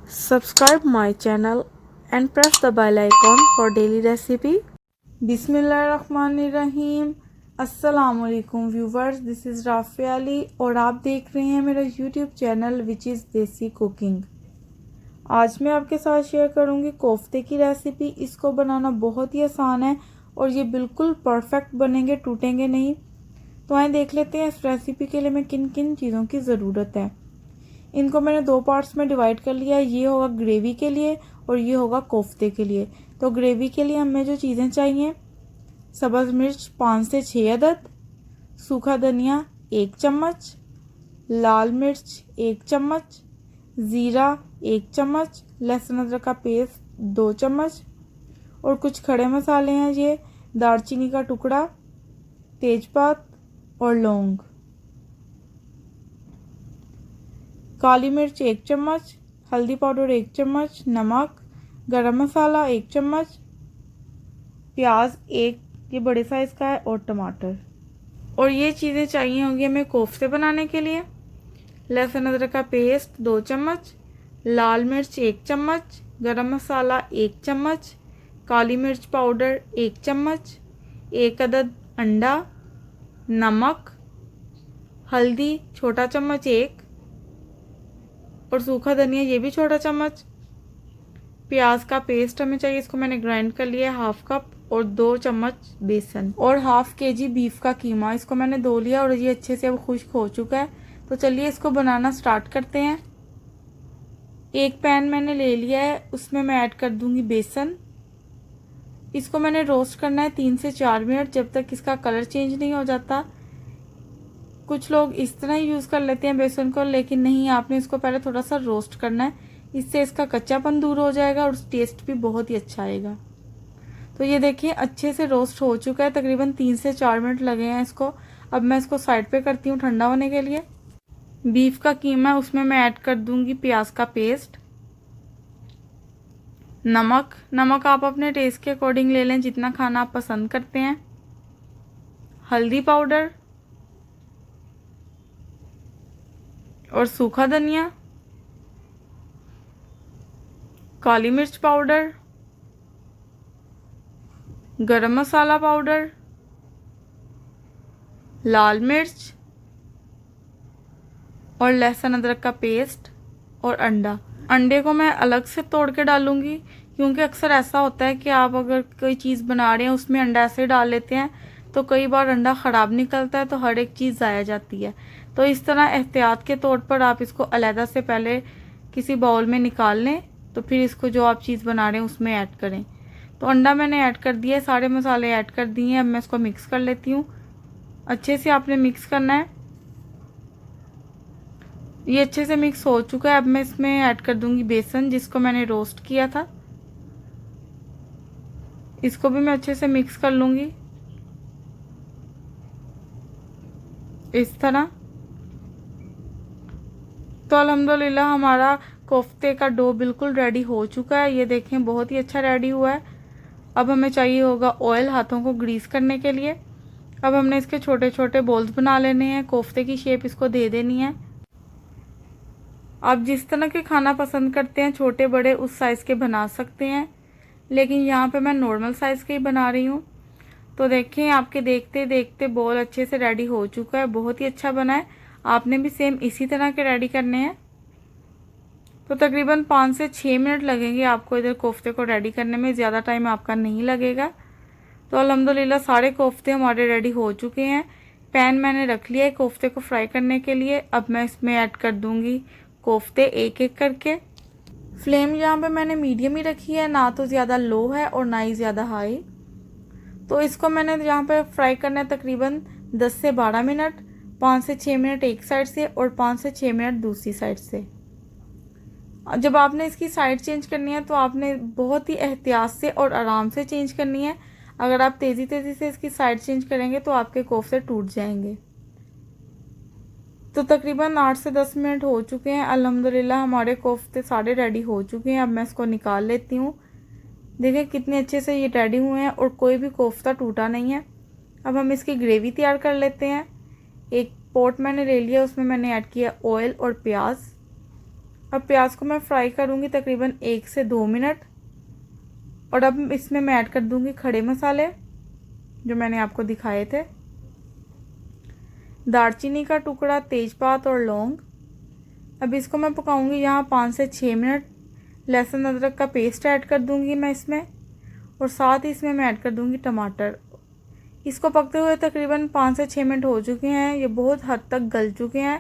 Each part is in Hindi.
Subscribe my channel and press the bell icon for daily recipe. बिस्मिल्लाहिर्रहमानिर्रहीम। अस्सलामुअलैकुम viewers, this is Rafia Ali और आप देख रहे हैं मेरा यूट्यूब चैनल विच इज़ देसी कुकिंग। आज मैं आपके साथ शेयर करूंगी कोफ्ते की रेसिपी। इसको बनाना बहुत ही आसान है और ये बिल्कुल परफेक्ट बनेंगे, टूटेंगे नहीं। तो आइए देख लेते हैं इस रेसिपी के लिए मैं किन किन चीज़ों की ज़रूरत है। इनको मैंने दो पार्ट्स में डिवाइड कर लिया है। ये होगा ग्रेवी के लिए और ये होगा कोफ्ते के लिए। तो ग्रेवी के लिए हमें जो चीज़ें चाहिए, सब्ज़ मिर्च 5 से 6 अदद, सूखा धनिया 1 चम्मच, लाल मिर्च 1 चम्मच, ज़ीरा 1 चम्मच, लहसुन अदरक का पेस्ट 2 चम्मच और कुछ खड़े मसाले हैं ये दालचीनी का टुकड़ा, तेज़पात और लौंग, काली मिर्च 1 चम्मच, हल्दी पाउडर 1 चम्मच, नमक, गरम मसाला 1 चम्मच, प्याज 1 ये बड़े साइज़ का है और टमाटर। और ये चीज़ें चाहिए होंगी हमें कोफ्ते बनाने के लिए। लहसुन अदरक का पेस्ट 2 चम्मच, लाल मिर्च 1 चम्मच, गरम मसाला 1 चम्मच, काली मिर्च पाउडर 1 चम्मच, 1 अदद अंडा, नमक, हल्दी छोटा चम्मच 1 और सूखा धनिया ये भी छोटा चम्मच। प्याज का पेस्ट हमें चाहिए, इसको मैंने ग्राइंड कर लिया है 1/2 कप और 2 चम्मच बेसन और 1/2 kg बीफ का कीमा, इसको मैंने धो लिया और ये अच्छे से अब खुश्क हो चुका है। तो चलिए इसको बनाना स्टार्ट करते हैं। एक पैन मैंने ले लिया है, उसमें मैं ऐड कर दूंगी बेसन। इसको मैंने रोस्ट करना है 3 से 4 मिनट, जब तक इसका कलर चेंज नहीं हो जाता। कुछ लोग इस तरह ही यूज़ कर लेते हैं बेसन को, लेकिन नहीं, आपने इसको पहले थोड़ा सा रोस्ट करना है। इससे इसका कच्चापन दूर हो जाएगा और टेस्ट भी बहुत ही अच्छा आएगा। तो ये देखिए अच्छे से रोस्ट हो चुका है, तकरीबन 3 से 4 मिनट लगे हैं इसको। अब मैं इसको साइड पे करती हूँ ठंडा होने के लिए। बीफ का कीमा उसमें मैं ऐड कर दूंगी प्याज का पेस्ट, नमक आप अपने टेस्ट के अकॉर्डिंग ले लें, जितना खाना आप पसंद करते हैं, हल्दी पाउडर और सूखा धनिया, काली मिर्च पाउडर, गरम मसाला पाउडर, लाल मिर्च और लहसुन अदरक का पेस्ट और अंडे को मैं अलग से तोड़ के डालूंगी, क्योंकि अक्सर ऐसा होता है कि आप अगर कोई चीज़ बना रहे हैं उसमें अंडा ऐसे डाल लेते हैं तो कई बार अंडा ख़राब निकलता है, तो हर एक चीज़ ज़ाया जाती है। तो इस तरह एहतियात के तौर पर आप इसको अलहदा से पहले किसी बाउल में निकाल लें, तो फिर इसको जो आप चीज़ बना रहे हैं उसमें ऐड करें। तो अंडा मैंने ऐड कर दिया है, सारे मसाले ऐड कर दिए हैं। अब मैं इसको मिक्स कर लेती हूँ। अच्छे से आपने मिक्स करना है। ये अच्छे से मिक्स हो चुका है। अब मैं इसमें ऐड कर दूंगी बेसन, जिसको मैंने रोस्ट किया था। इसको भी मैं अच्छे से मिक्स कर लूंगी इस तरह। तो अल्हम्दुलिल्लाह हमारा कोफ्ते का डो बिल्कुल रेडी हो चुका है। ये देखें बहुत ही अच्छा रेडी हुआ है। अब हमें चाहिए होगा ऑयल हाथों को ग्रीस करने के लिए। अब हमने इसके छोटे छोटे बॉल्स बना लेने हैं, कोफ्ते की शेप इसको दे देनी है। आप जिस तरह के खाना पसंद करते हैं, छोटे बड़े उस साइज़ के बना सकते हैं, लेकिन यहाँ पे मैं नॉर्मल साइज़ के ही बना रही हूँ। तो देखें आपके देखते देखते बॉल अच्छे से रेडी हो चुका है, बहुत ही अच्छा बना है। आपने भी सेम इसी तरह के रेडी करने हैं। तो तकरीबन 5 से 6 मिनट लगेंगे आपको इधर कोफ्ते को रेडी करने में, ज़्यादा टाइम आपका नहीं लगेगा। तो अल्हम्दुलिल्लाह सारे कोफ्ते हमारे रेडी हो चुके हैं। पैन मैंने रख लिया है कोफ्ते को फ्राई करने के लिए। अब मैं इसमें ऐड कर दूंगी कोफ्ते एक एक करके। फ्लेम यहाँ पे मैंने मीडियम ही रखी है, ना तो ज़्यादा लो है और ना ही ज़्यादा हाई। तो इसको मैंने यहाँ पे फ्राई करना है तकरीबन 10 से 12 मिनट, 5 से 6 मिनट एक साइड से और 5 से 6 मिनट दूसरी साइड से। जब आपने इसकी साइड चेंज करनी है तो आपने बहुत ही एहतियात से और आराम से चेंज करनी है। अगर आप तेज़ी से इसकी साइड चेंज करेंगे तो आपके कोफ्ते टूट जाएंगे। तो तकरीबन 8 से 10 मिनट हो चुके हैं। अल्हम्दुलिल्लाह हमारे कोफ्ते सारे रेडी हो चुके हैं। अब मैं इसको निकाल लेती हूँ। देखें कितने अच्छे से ये रेडी हुए हैं और कोई भी कोफ्ता टूटा नहीं है। अब हम इसकी ग्रेवी तैयार कर लेते हैं। एक पॉट मैंने ले लिया, उसमें मैंने ऐड किया ऑयल और प्याज। अब प्याज को मैं फ्राई करूँगी तकरीबन 1 से 2 मिनट। और अब इसमें मैं ऐड कर दूँगी खड़े मसाले जो मैंने आपको दिखाए थे, दालचीनी का टुकड़ा, तेज़पात और लौंग। अब इसको मैं पकाऊंगी यहाँ 5 से 6 मिनट। लहसुन अदरक का पेस्ट ऐड कर दूँगी मैं इसमें, और साथ ही इसमें मैं ऐड कर दूँगी टमाटर। इसको पकते हुए तकरीबन 5 से 6 मिनट हो चुके हैं। ये बहुत हद तक गल चुके हैं।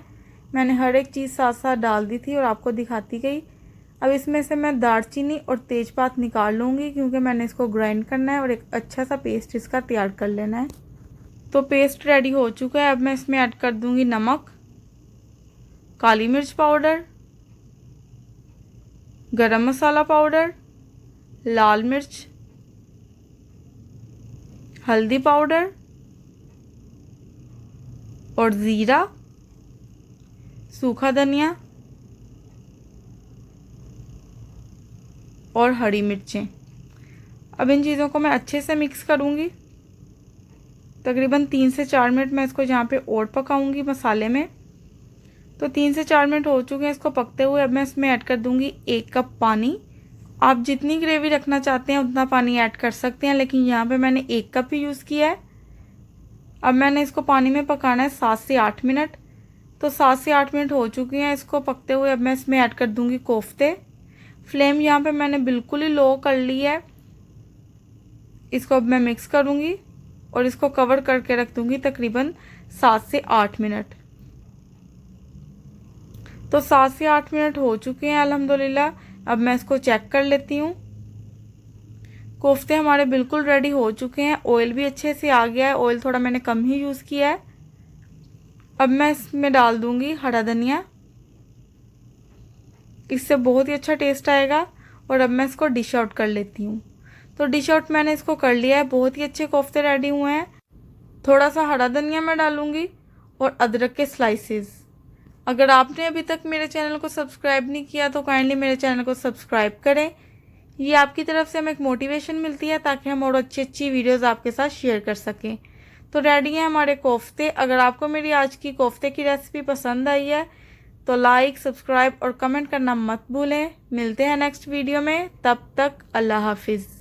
मैंने हर एक चीज़ साथ साथ डाल दी थी और आपको दिखाती गई। अब इसमें से मैं दालचीनी और तेज़पात निकाल लूँगी क्योंकि मैंने इसको ग्राइंड करना है और एक अच्छा सा पेस्ट इसका तैयार कर लेना है। तो पेस्ट रेडी हो चुका है। अब मैं इसमें ऐड कर दूँगी नमक, काली मिर्च पाउडर, गरम मसाला पाउडर, लाल मिर्च, हल्दी पाउडर और ज़ीरा, सूखा धनिया और हरी मिर्चें। अब इन चीज़ों को मैं अच्छे से मिक्स करूँगी। तकरीबन 3 से 4 मिनट मैं इसको यहाँ पे और पकाऊंगी मसाले में। तो 3 से 4 मिनट हो चुके हैं इसको पकते हुए। अब मैं इसमें ऐड कर दूँगी 1 कप पानी। आप जितनी ग्रेवी रखना चाहते हैं उतना पानी ऐड कर सकते हैं, लेकिन यहाँ पे मैंने 1 कप ही यूज़ किया है। अब मैंने इसको पानी में पकाना है 7 से 8 मिनट। तो 7 से 8 मिनट हो चुके हैं इसको पकते हुए। अब मैं इसमें ऐड कर दूँगी कोफ्ते। फ्लेम यहाँ पे मैंने बिल्कुल ही लो कर ली है। इसको अब मैं मिक्स करूँगी और इसको कवर करके रख दूँगी तकरीबन 7 से 8 मिनट। तो 7 से 8 मिनट हो चुके हैं अल्हम्दुलिल्लाह। अब मैं इसको चेक कर लेती हूँ। कोफ्ते हमारे बिल्कुल रेडी हो चुके हैं। ऑयल भी अच्छे से आ गया है। ऑयल थोड़ा मैंने कम ही यूज़ किया है। अब मैं इसमें डाल दूँगी हरा धनिया, इससे बहुत ही अच्छा टेस्ट आएगा। और अब मैं इसको डिश आउट कर लेती हूँ। तो डिश आउट मैंने इसको कर लिया है। बहुत ही अच्छे कोफ्ते रेडी हुए हैं। थोड़ा सा हरा धनिया मैं डालूँगी और अदरक के स्लाइसेस। अगर आपने अभी तक मेरे चैनल को सब्सक्राइब नहीं किया तो काइंडली मेरे चैनल को सब्सक्राइब करें। ये आपकी तरफ से हमें एक मोटिवेशन मिलती है ताकि हम और अच्छी अच्छी वीडियोस आपके साथ शेयर कर सकें। तो रेडी हैं हमारे कोफ्ते। अगर आपको मेरी आज की कोफ्ते की रेसिपी पसंद आई है तो लाइक, सब्सक्राइब और कमेंट करना मत भूलें। मिलते हैं नेक्स्ट वीडियो में। तब तक अल्लाह हाफिज़।